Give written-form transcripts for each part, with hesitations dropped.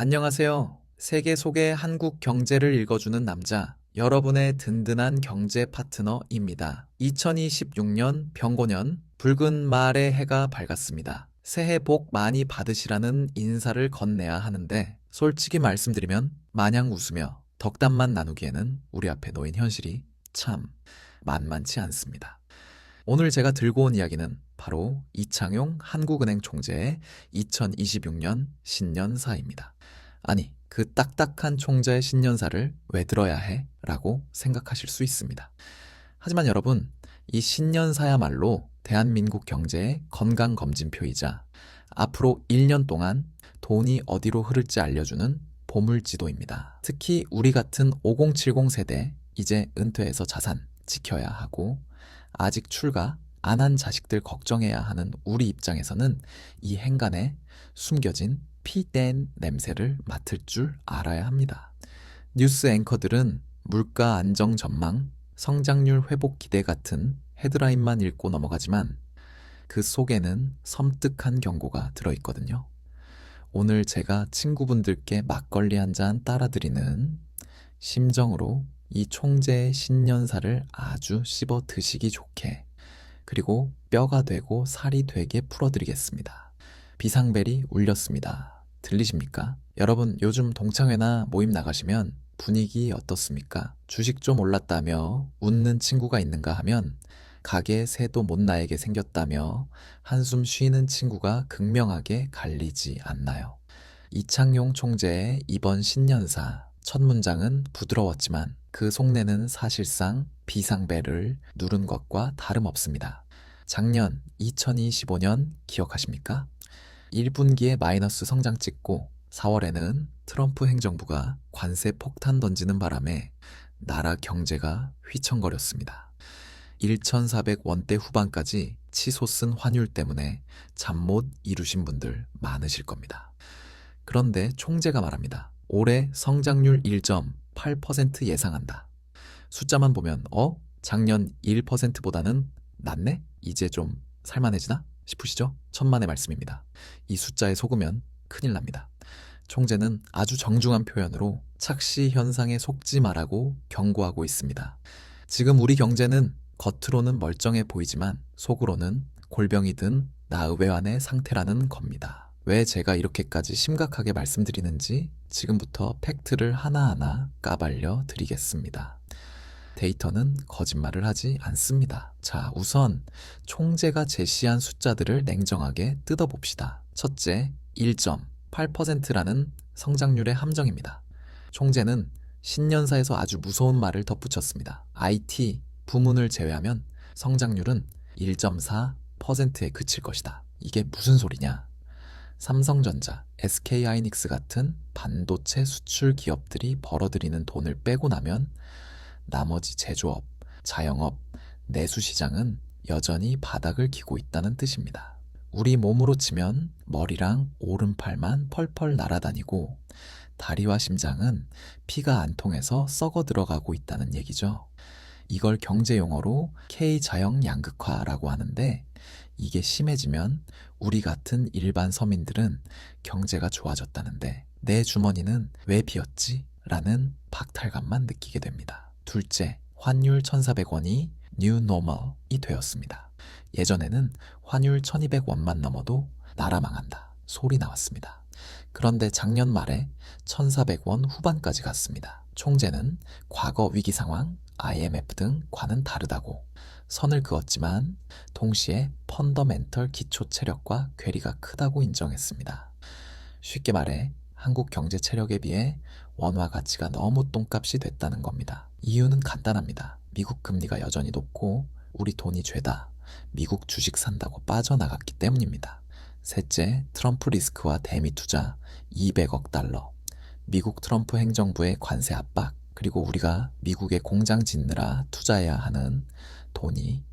안녕하세요. 세계 속의 한국 경제를 읽어주는 남자, 여러분의 든든한 경제 파트너입니다. 2026년 병고년 붉은 말의 해가 밝았습니다. 새해 복 많이 받으시라는 인사를 건네야 하는데 솔직히 말씀드리면 마냥 웃으며 덕담만 나누기에는 우리 앞에 놓인 현실이 참 만만치 않습니다. 오늘 제가 들고 온 이야기는 바로 이창용 한국은행 총재의 2026년 신년사입니다. 아니, 그 딱딱한 총재의 신년사를 왜 들어야 해? 라고 생각하실 수 있습니다. 하지만 여러분, 이 신년사야말로 대한민국 경제의 건강검진표이자 앞으로 1년 동안 돈이 어디로 흐를지 알려주는 보물지도입니다. 특히 우리 같은 5070 세대, 이제 은퇴해서 자산 지켜야 하고 아직 출가 안 한 자식들 걱정해야 하는 우리 입장에서는 이 행간에 숨겨진 피댄 냄새를 맡을 줄 알아야 합니다. 뉴스 앵커들은 물가 안정 전망, 성장률 회복 기대 같은 헤드라인만 읽고 넘어가지만 그 속에는 섬뜩한 경고가 들어있거든요. 오늘 제가 친구분들께 막걸리 한 잔 따라드리는 심정으로 이 총재의 신년사를 아주 씹어 드시기 좋게, 그리고 뼈가 되고 살이 되게 풀어드리겠습니다. 비상벨이 울렸습니다. 들리십니까? 여러분, 요즘 동창회나 모임 나가시면 분위기 어떻습니까? 주식 좀 올랐다며 웃는 친구가 있는가 하면 가게 새도 못 나에게 생겼다며 한숨 쉬는 친구가 극명하게 갈리지 않나요? 이창용 총재의 이번 신년사 첫 문장은 부드러웠지만 그 속내는 사실상 비상벨을 누른 것과 다름없습니다. 작년 2025년 기억하십니까? 1분기에 마이너스 성장 찍고 4월에는 트럼프 행정부가 관세 폭탄 던지는 바람에 나라 경제가 휘청거렸습니다. 1,400원대 후반까지 치솟은 환율 때문에 잠 못 이루신 분들 많으실 겁니다. 그런데 총재가 말합니다. 올해 성장률 1.8% 예상한다. 숫자만 보면 작년 1%보다는 낫네? 이제 좀 살만해지나? 싶으시죠? 천만의 말씀입니다. 이 숫자에 속으면 큰일 납니다. 총재는 아주 정중한 표현으로 착시 현상에 속지 말라고 경고하고 있습니다. 지금 우리 경제는 겉으로는 멀쩡해 보이지만 속으로는 골병이 든 나의외환의 상태라는 겁니다. 왜 제가 이렇게까지 심각하게 말씀드리는지 지금부터 팩트를 하나하나 까발려 드리겠습니다. 데이터는 거짓말을 하지 않습니다. 자, 우선 총재가 제시한 숫자들을 냉정하게 뜯어봅시다. 첫째, 1.8%라는 성장률의 함정입니다. 총재는 신년사에서 아주 무서운 말을 덧붙였습니다. IT 부문을 제외하면 성장률은 1.4%에 그칠 것이다. 이게 무슨 소리냐? 삼성전자, SK하이닉스 같은 반도체 수출 기업들이 벌어들이는 돈을 빼고 나면 나머지 제조업, 자영업, 내수시장은 여전히 바닥을 기고 있다는 뜻입니다. 우리 몸으로 치면 머리랑 오른팔만 펄펄 날아다니고 다리와 심장은 피가 안 통해서 썩어 들어가고 있다는 얘기죠. 이걸 경제용어로 K자형 양극화라고 하는데 이게 심해지면 우리 같은 일반 서민들은 경제가 좋아졌다는데 내 주머니는 왜 비었지? 라는 박탈감만 느끼게 됩니다. 둘째, 환율 1,400원이 뉴 노멀이 되었습니다. 예전에는 환율 1,200원만 넘어도 나라 망한다 소리 나왔습니다. 그런데 작년 말에 1,400원 후반까지 갔습니다. 총재는 과거 위기 상황, IMF 등과는 다르다고 선을 그었지만 동시에 펀더멘털 기초 체력과 괴리가 크다고 인정했습니다. 쉽게 말해 한국 경제 체력에 비해 원화 가치가 너무 똥값이 됐다는 겁니다. 이유는 간단합니다. 미국 금리가 여전히 높고 우리 돈이 죄다 미국 주식 산다고 빠져나갔기 때문입니다. 셋째, 트럼프 리스크와 대미 투자 200억 달러, 미국 트럼프 행정부의 관세 압박, 그리고 우리가 미국에 공장 짓느라 투자해야 하는 돈이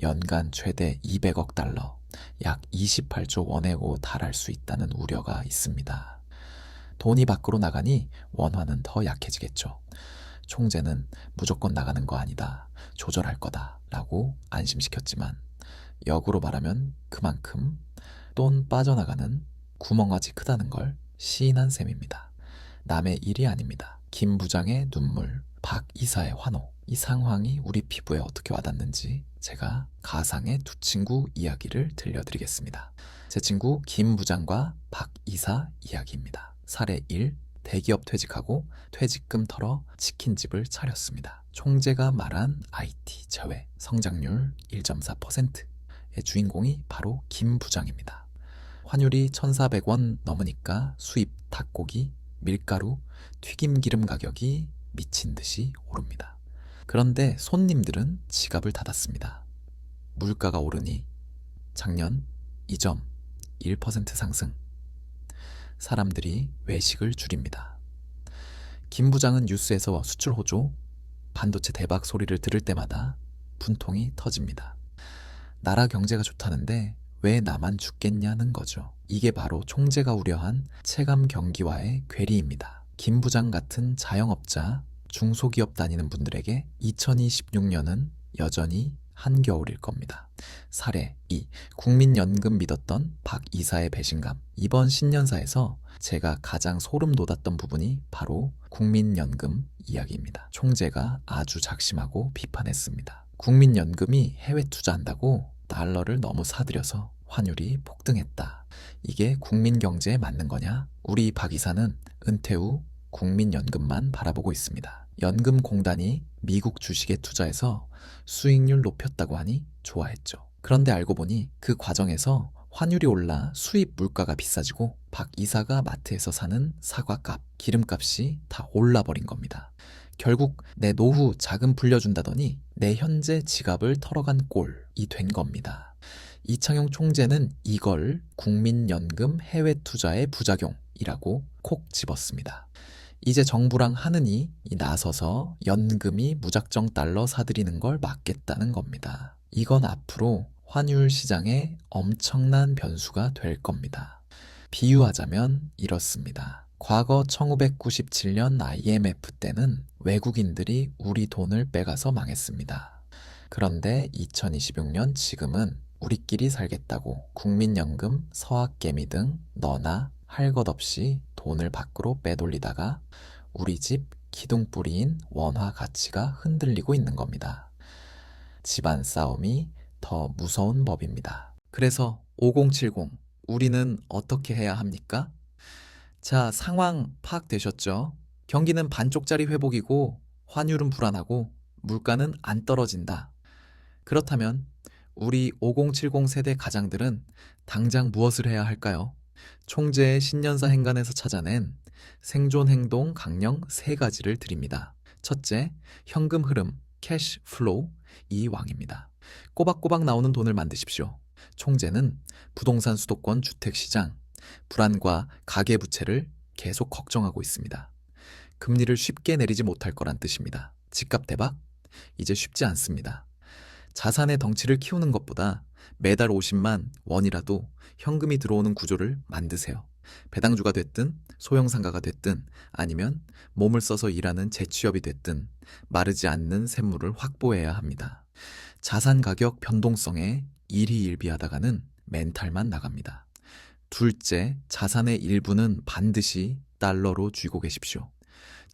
연간 최대 200억 달러, 약 28조 원에 달할 수 있다는 우려가 있습니다. 돈이 밖으로 나가니 원화는 더 약해지겠죠. 총재는 무조건 나가는 거 아니다, 조절할 거다 라고 안심시켰지만 역으로 말하면 그만큼 돈 빠져나가는 구멍같이 크다는 걸 시인한 셈입니다. 남의 일이 아닙니다. 김 부장의 눈물, 박 이사의 환호. 이 상황이 우리 피부에 어떻게 와닿는지 제가 가상의 두 친구 이야기를 들려드리겠습니다. 제 친구 김 부장과 박 이사 이야기입니다. 사례 1. 대기업 퇴직하고 퇴직금 털어 치킨집을 차렸습니다. 총재가 말한 IT 제외, 성장률 1.4%의 주인공이 바로 김 부장입니다. 환율이 1,400원 넘으니까 수입 닭고기, 밀가루, 튀김기름 가격이 미친 듯이 오릅니다. 그런데 손님들은 지갑을 닫았습니다. 물가가 오르니 작년 2.1% 상승. 사람들이 외식을 줄입니다. 김 부장은 뉴스에서 수출 호조, 반도체 대박 소리를 들을 때마다 분통이 터집니다. 나라 경제가 좋다는데 왜 나만 죽겠냐는 거죠. 이게 바로 총재가 우려한 체감 경기와의 괴리입니다. 김 부장 같은 자영업자, 중소기업 다니는 분들에게 2026년은 여전히 한겨울일 겁니다. 사례 2. 국민연금 믿었던 박 이사의 배신감. 이번 신년사에서 제가 가장 소름 돋았던 부분이 바로 국민연금 이야기입니다. 총재가 아주 작심하고 비판했습니다. 국민연금이 해외 투자한다고 달러를 너무 사들여서 환율이 폭등했다. 이게 국민 경제에 맞는 거냐? 우리 박 이사는 은퇴 후 국민연금만 바라보고 있습니다. 연금공단이 미국 주식에 투자해서 수익률 높였다고 하니 좋아했죠. 그런데 알고 보니 그 과정에서 환율이 올라 수입 물가가 비싸지고 박 이사가 마트에서 사는 사과값, 기름값이 다 올라버린 겁니다. 결국 내 노후 자금 불려준다더니 내 현재 지갑을 털어간 꼴이 된 겁니다. 이창용 총재는 이걸 국민연금 해외 투자의 부작용이라고 콕 집었습니다. 이제 정부랑 하느니 나서서 연금이 무작정 달러 사들이는 걸 막겠다는 겁니다. 이건 앞으로 환율 시장에 엄청난 변수가 될 겁니다. 비유하자면 이렇습니다. 과거 1997년 IMF 때는 외국인들이 우리 돈을 빼가서 망했습니다. 그런데 2026년 지금은 우리끼리 살겠다고 국민연금, 서학개미 등 너나 할 것 없이 돈을 밖으로 빼돌리다가 우리 집 기둥뿌리인 원화 가치가 흔들리고 있는 겁니다. 집안 싸움이 더 무서운 법입니다. 그래서 5070, 우리는 어떻게 해야 합니까? 자, 상황 파악되셨죠? 경기는 반쪽짜리 회복이고 환율은 불안하고 물가는 안 떨어진다. 그렇다면 우리 5070 세대 가장들은 당장 무엇을 해야 할까요? 총재의 신년사 행간에서 찾아낸 생존 행동 강령 3가지를 드립니다. 첫째, 현금 흐름, 캐시 플로우 이 왕입니다. 꼬박꼬박 나오는 돈을 만드십시오. 총재는 부동산 수도권 주택시장, 불안과 가계부채를 계속 걱정하고 있습니다. 금리를 쉽게 내리지 못할 거란 뜻입니다. 집값 대박? 이제 쉽지 않습니다. 자산의 덩치를 키우는 것보다 매달 50만 원이라도 현금이 들어오는 구조를 만드세요. 배당주가 됐든 소형상가가 됐든 아니면 몸을 써서 일하는 재취업이 됐든 마르지 않는 샘물을 확보해야 합니다. 자산 가격 변동성에 일희일비하다가는 멘탈만 나갑니다. 둘째, 자산의 일부는 반드시 달러로 쥐고 계십시오.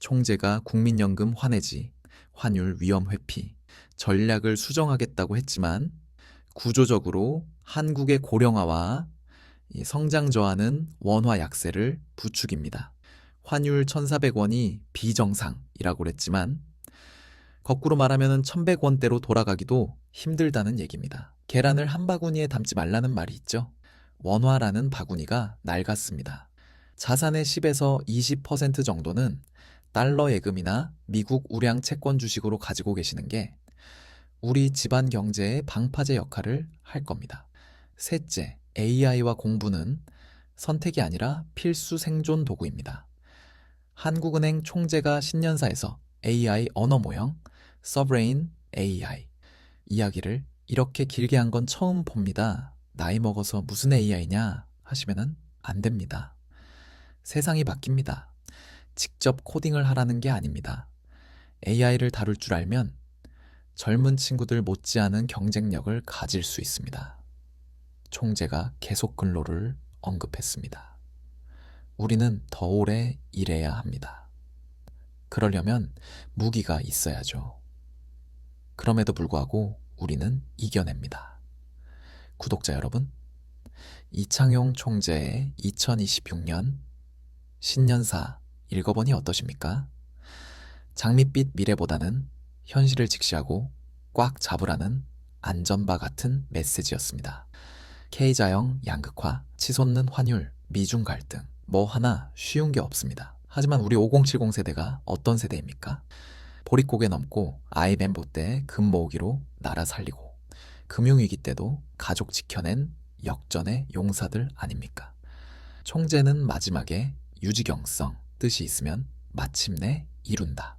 총재가 국민연금 환해지, 환율 위험 회피, 전략을 수정하겠다고 했지만 구조적으로 한국의 고령화와 성장 저하는 원화 약세를 부추깁니다. 환율 1,400원이 비정상이라고 그랬지만 거꾸로 말하면 1,100원대로 돌아가기도 힘들다는 얘기입니다. 계란을 한 바구니에 담지 말라는 말이 있죠. 원화라는 바구니가 낡았습니다. 자산의 10에서 20% 정도는 달러 예금이나 미국 우량 채권 주식으로 가지고 계시는 게 우리 집안 경제의 방파제 역할을 할 겁니다. 셋째, AI와 공부는 선택이 아니라 필수 생존 도구입니다. 한국은행 총재가 신년사에서 AI 언어 모형, Sovereign AI 이야기를 이렇게 길게 한 건 처음 봅니다. 나이 먹어서 무슨 AI냐 하시면은 안 됩니다. 세상이 바뀝니다. 직접 코딩을 하라는 게 아닙니다. AI를 다룰 줄 알면 젊은 친구들 못지않은 경쟁력을 가질 수 있습니다. 총재가 계속 근로를 언급했습니다. 우리는 더 오래 일해야 합니다. 그러려면 무기가 있어야죠. 그럼에도 불구하고 우리는 이겨냅니다. 구독자 여러분, 이창용 총재의 2026년 신년사 읽어보니 어떠십니까? 장밋빛 미래보다는 현실을 직시하고 꽉 잡으라는 안전바 같은 메시지였습니다. K자형 양극화, 치솟는 환율, 미중 갈등, 뭐 하나 쉬운 게 없습니다. 하지만 우리 5070 세대가 어떤 세대입니까? 보릿고개 넘고 IMF 때 금 모으기로 나라 살리고 금융위기 때도 가족 지켜낸 역전의 용사들 아닙니까? 총재는 마지막에 유지경성, 뜻이 있으면 마침내 이룬다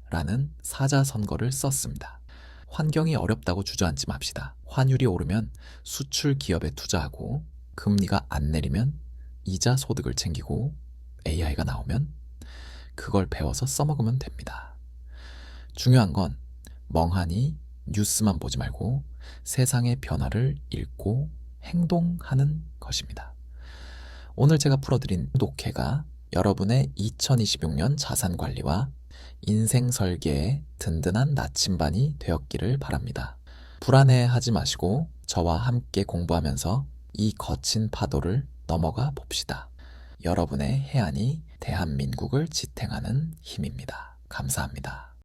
라는 사자선거를 썼습니다. 환경이 어렵다고 주저앉지 맙시다. 환율이 오르면 수출 기업에 투자하고 금리가 안 내리면 이자 소득을 챙기고 AI가 나오면 그걸 배워서 써먹으면 됩니다. 중요한 건 멍하니 뉴스만 보지 말고 세상의 변화를 읽고 행동하는 것입니다. 오늘 제가 풀어드린 독해가 여러분의 2026년 자산관리와 인생 설계의 든든한 나침반이 되었기를 바랍니다. 불안해하지 마시고 저와 함께 공부하면서 이 거친 파도를 넘어가 봅시다. 여러분의 해안이 대한민국을 지탱하는 힘입니다. 감사합니다.